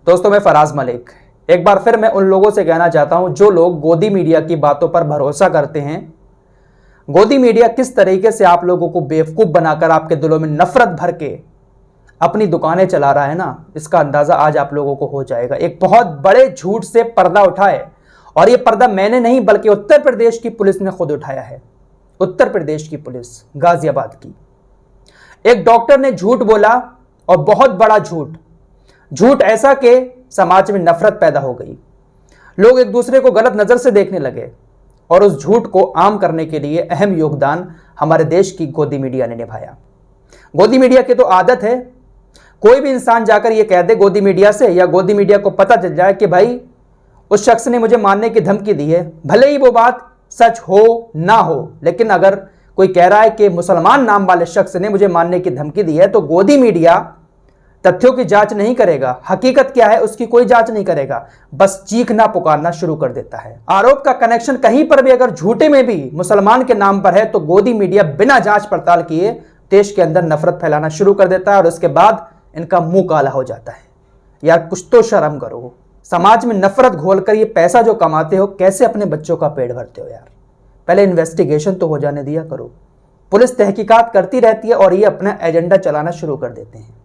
दोस्तों, मैं फराज मलिक एक बार फिर मैं उन लोगों से कहना चाहता हूं जो लोग गोदी मीडिया की बातों पर भरोसा करते हैं। गोदी मीडिया किस तरीके से आप लोगों को बेवकूफ बनाकर आपके दिलों में नफरत भर के अपनी दुकानें चला रहा है ना, इसका अंदाजा आज आप लोगों को हो जाएगा। एक बहुत बड़े झूठ से पर्दा उठा है और यह पर्दा मैंने नहीं बल्कि उत्तर प्रदेश की पुलिस ने खुद उठाया है। उत्तर प्रदेश की पुलिस गाजियाबाद की एक डॉक्टर ने झूठ बोला और बहुत बड़ा झूठ, झूठ ऐसा कि समाज में नफरत पैदा हो गई। लोग एक दूसरे को गलत नजर से देखने लगे और उस झूठ को आम करने के लिए अहम योगदान हमारे देश की गोदी मीडिया ने निभाया। गोदी मीडिया की तो आदत है, कोई भी इंसान जाकर यह कह दे गोदी मीडिया से, या गोदी मीडिया को पता चल जाए कि भाई उस शख्स ने मुझे मारने की धमकी दी है, भले ही वो बात सच हो ना हो, लेकिन अगर कोई कह रहा है कि मुसलमान नाम वाले शख्स ने मुझे मारने की धमकी दी है, तो गोदी मीडिया तथ्यों की जांच नहीं करेगा, हकीकत क्या है उसकी कोई जांच नहीं करेगा, बस चीखना पुकारना शुरू कर देता है। आरोप का कनेक्शन कहीं पर भी अगर झूठे में भी मुसलमान के नाम पर है तो गोदी मीडिया बिना जांच पड़ताल किए देश के अंदर नफरत फैलाना शुरू कर देता है और उसके बाद इनका मुंह काला हो जाता है। यार कुछ तो शर्म करो, समाज में नफरत घोलकर ये पैसा जो कमाते हो, कैसे अपने बच्चों का पेट भरते हो यार? पहले इन्वेस्टिगेशन तो हो जाने दिया करो। पुलिस तहकीकात करती रहती है और ये अपना एजेंडा चलाना शुरू कर देते हैं।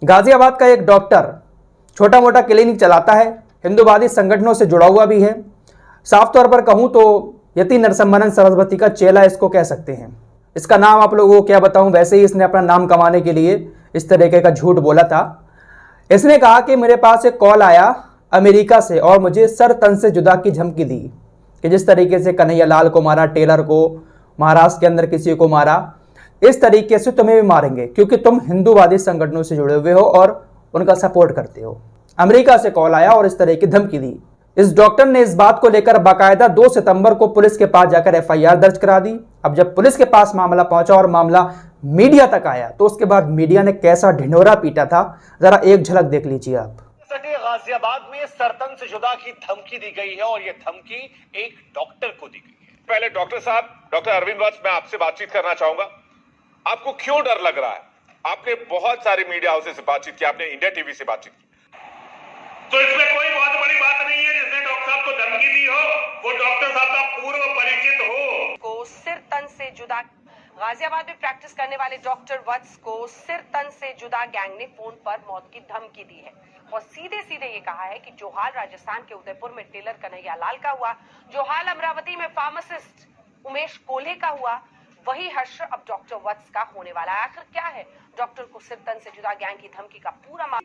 गाजियाबाद का एक डॉक्टर छोटा मोटा क्लिनिक चलाता है, हिंदूवादी संगठनों से जुड़ा हुआ भी है। साफ तौर पर कहूं तो यति नरसिम्हन सरस्वती का चेला इसको कह सकते हैं। इसका नाम आप लोगों को क्या बताऊं, वैसे ही इसने अपना नाम कमाने के लिए इस तरीके का झूठ बोला था। इसने कहा कि मेरे पास एक कॉल आया अमेरिका से और मुझे सर तन से जुदा की धमकी दी कि जिस तरीके से कन्हैया लाल को मारा, टेलर को, महाराष्ट्र के अंदर किसी को मारा, इस तरीके से तुम्हें भी मारेंगे क्योंकि तुम हिंदूवादी संगठनों से जुड़े हुए हो और उनका सपोर्ट करते हो। अमेरिका से कॉल आया और इस तरह की धमकी दी। इस डॉक्टर ने इस बात को लेकर बाकायदा 2 सितंबर को पुलिस के पास जाकर एफआईआर दर्ज करा दी। अब जब पुलिस के पास मामला पहुंचा और मामला मीडिया तक आया तो उसके बाद मीडिया ने कैसा ढिंढोरा पीटा था, जरा एक झलक देख लीजिए आप। गाजियाबाद में सरतन से जुदा की धमकी दी गई है और यह धमकी एक डॉक्टर को दी गई है। पहले डॉक्टर साहब, डॉक्टर अरविंद वत्स, मैं आपसे बातचीत करना चाहूंगा। आपको क्यों डर लग रहा है? आपने बहुत सारे मीडिया हाउसेस से बातचीत की, आपने इंडिया टीवी से बातचीत की, तो इसमें कोई बहुत बड़ी बात नहीं है जिसने डॉक्टर साहब को धमकी दी हो, वो डॉक्टर साहब का पूर्व परिचित हो। को सिर तन से जुदा गाजियाबाद में प्रैक्टिस करने वाले डॉक्टर वत्स को सिर तन से जुदा गैंग ने फोन पर मौत की धमकी दी है और सीधे सीधे ये कहा है कि जो हाल राजस्थान के उदयपुर में टेलर कन्हैया लाल का हुआ, जो हाल अमरावती में फार्मासिस्ट उमेश कोल्हे का हुआ, वही हश्र अब डॉक्टर वत्स का होने वाला है। आखिर क्या है डॉक्टर को सिर तन से जुदा गैंग की धमकी का पूरा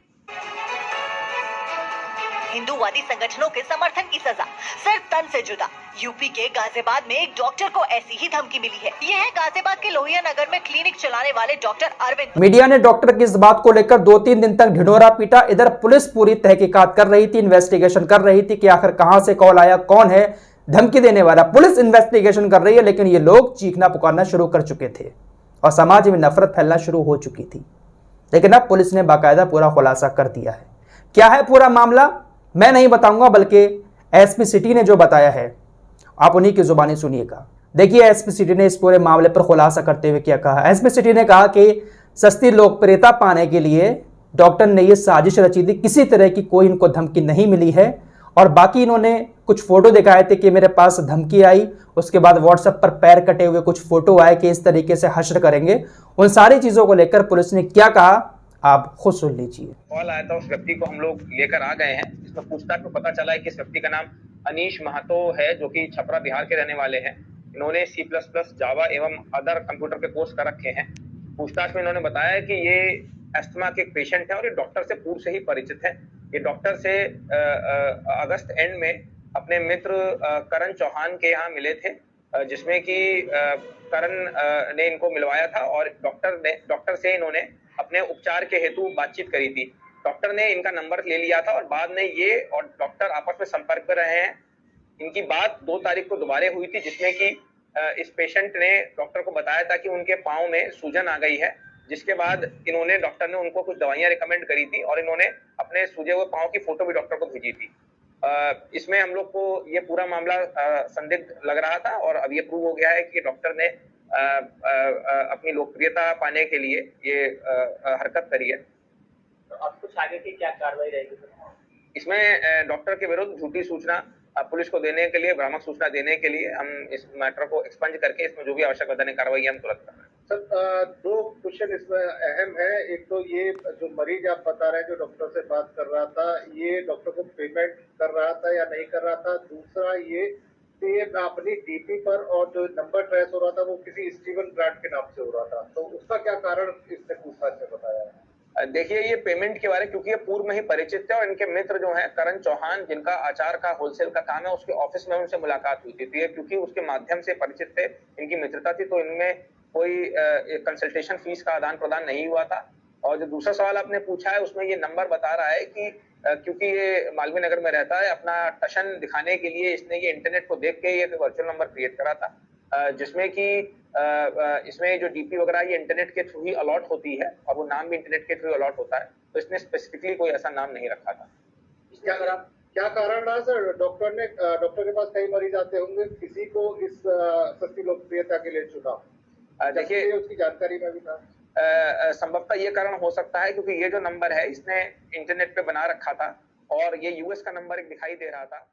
हिंदूवादी संगठनों के समर्थन की सजा, सिर तन से जुदा। यूपी के गाजियाबाद में एक डॉक्टर को ऐसी ही धमकी मिली है। यह है गाजियाबाद के लोहिया नगर में क्लिनिक चलाने वाले डॉक्टर अरविंद। मीडिया ने डॉक्टर की इस बात को लेकर 2-3 दिन तक ढिंढोरा पीटा। इधर पुलिस पूरी तहकीकात कर रही थी, इन्वेस्टिगेशन कर रही थी कि आखिर कहां से कॉल आया, कौन है धमकी देने वाला। पुलिस इन्वेस्टिगेशन कर रही है, लेकिन ये लोग चीखना पुकारना शुरू कर चुके थे और समाज में नफरत फैलना शुरू हो चुकी थी। लेकिन अब पुलिस ने बाकायदा पूरा खुलासा कर दिया है। क्या है पूरा मामला मैं नहीं बताऊंगा, बल्कि एसपी सिटी ने जो बताया है आप उन्हीं की जुबानी सुनिएगा। देखिए एसपी सिटी ने इस पूरे मामले पर खुलासा करते हुए क्या कहा। एसपी सिटी ने कहा कि सस्ती लोकप्रियता पाने के लिए डॉक्टर ने यह साजिश रची थी, किसी तरह की कोई इनको धमकी नहीं मिली है। और बाकी इन्होंने कुछ फोटो दिखाए थे कि मेरे पास धमकी आई, उसके बाद व्हाट्सएप पर पैर कटे हुए कुछ फोटो आए कि इस तरीके से हश्र करेंगे। उन सारी चीजों को लेकर पुलिस ने क्या कहा आप खुद सुन लीजिए। कॉल आया था, उस व्यक्ति को हम लोग लेकर आ गए हैं। इसमें पूछताछ में पता चला है कि इस व्यक्ति का नाम अनीश महतो है, जो कि छपरा बिहार के रहने वाले हैं। इन्होंने C++, जावा एवं अदर कंप्यूटर के कोर्स कर रखे हैं। पूछताछ में इन्होंने बताया है कि ये अस्थमा के एक पेशेंट है और ये डॉक्टर से पूर्व से ही परिचित है। ये डॉक्टर से अगस्त एंड में अपने मित्र करण चौहान के यहाँ मिले थे, जिसमें कि करण ने इनको मिलवाया था और डॉक्टर से इन्होंने अपने उपचार के हेतु बातचीत करी थी। डॉक्टर ने इनका नंबर ले लिया था और बाद में ये और डॉक्टर आपस में संपर्क में रहे हैं। इनकी बात 2 तारीख को दोबारा हुई थी, जिसमें कि इस पेशेंट ने डॉक्टर को बताया था कि उनके पांव में सूजन आ गई है, जिसके बाद डॉक्टर ने उनको कुछ दवाइयां रिकमेंड करी थी और इन्होंने अपने सूजे हुए पांव की फोटो भी डॉक्टर को भेजी थी। इसमें हम लोग को ये पूरा मामला संदिग्ध लग रहा था और अब ये प्रूव हो गया है कि डॉक्टर ने अपनी लोकप्रियता पाने के लिए ये हरकत करी है। तो अब कुछ आगे की क्या कार्रवाई रहेगी? इसमें डॉक्टर के विरुद्ध झूठी सूचना पुलिस को देने के लिए, भ्रामक सूचना देने के लिए हम इस मैटर को एक्सपंज करके इसमें जो भी आवश्यक वैधानिक कार्रवाई हम तुरंत कर रहे हैं। सर, दो क्वेश्चन इसमें अहम है। एक तो ये जो मरीज आप बता रहे हैं जो डॉक्टर से बात कर रहा था, ये डॉक्टर को पेमेंट कर रहा था या नहीं कर रहा था। दूसरा ये अपनी डीपी पर और जो नंबर ट्रेस हो रहा था वो किसी स्टीवन ब्रांड के नाम से हो रहा था, तो उसका क्या कारण इसने पूछताछ में बताया है? देखिए, ये पेमेंट के बारे में क्योंकि ये पूर्व में ही परिचित थे और इनके मित्र जो हैं करण चौहान, जिनका आचार का होलसेल का काम है, उसके ऑफिस में उनसे मुलाकात हुई थी। तो ये क्योंकि उसके माध्यम से परिचित थे, इनकी मित्रता थी, तो इनमें कोई कंसल्टेशन फीस का आदान प्रदान नहीं हुआ था। और जो दूसरा सवाल आपने पूछा है उसमें ये नंबर बता रहा है कि क्योंकि ये मालवीय नगर में रहता है, अपना टशन दिखाने के लिए इसने ये इंटरनेट को देख के ये वर्चुअल नंबर क्रिएट करा था, जिसमें कि इसमें जो डीपी वगैरह ये इंटरनेट के थ्रू ही अलॉट होती है और वो नाम भी इंटरनेट के थ्रू अलॉट होता है, तो इसने स्पेसिफिकली कोई ऐसा नाम नहीं रखा था। क्या कारण रहा सर? डॉक्टर के पास कई मरीज आते होंगे, किसी को इस सस्ती लोकप्रियता के लिए चुना? देखिए, उसकी जानकारी में भी था। संभवतः ये कारण हो सकता है क्योंकि ये जो नंबर है इसने इंटरनेट पे बना रखा था और ये यूएस का नंबर एक दिखाई दे रहा था।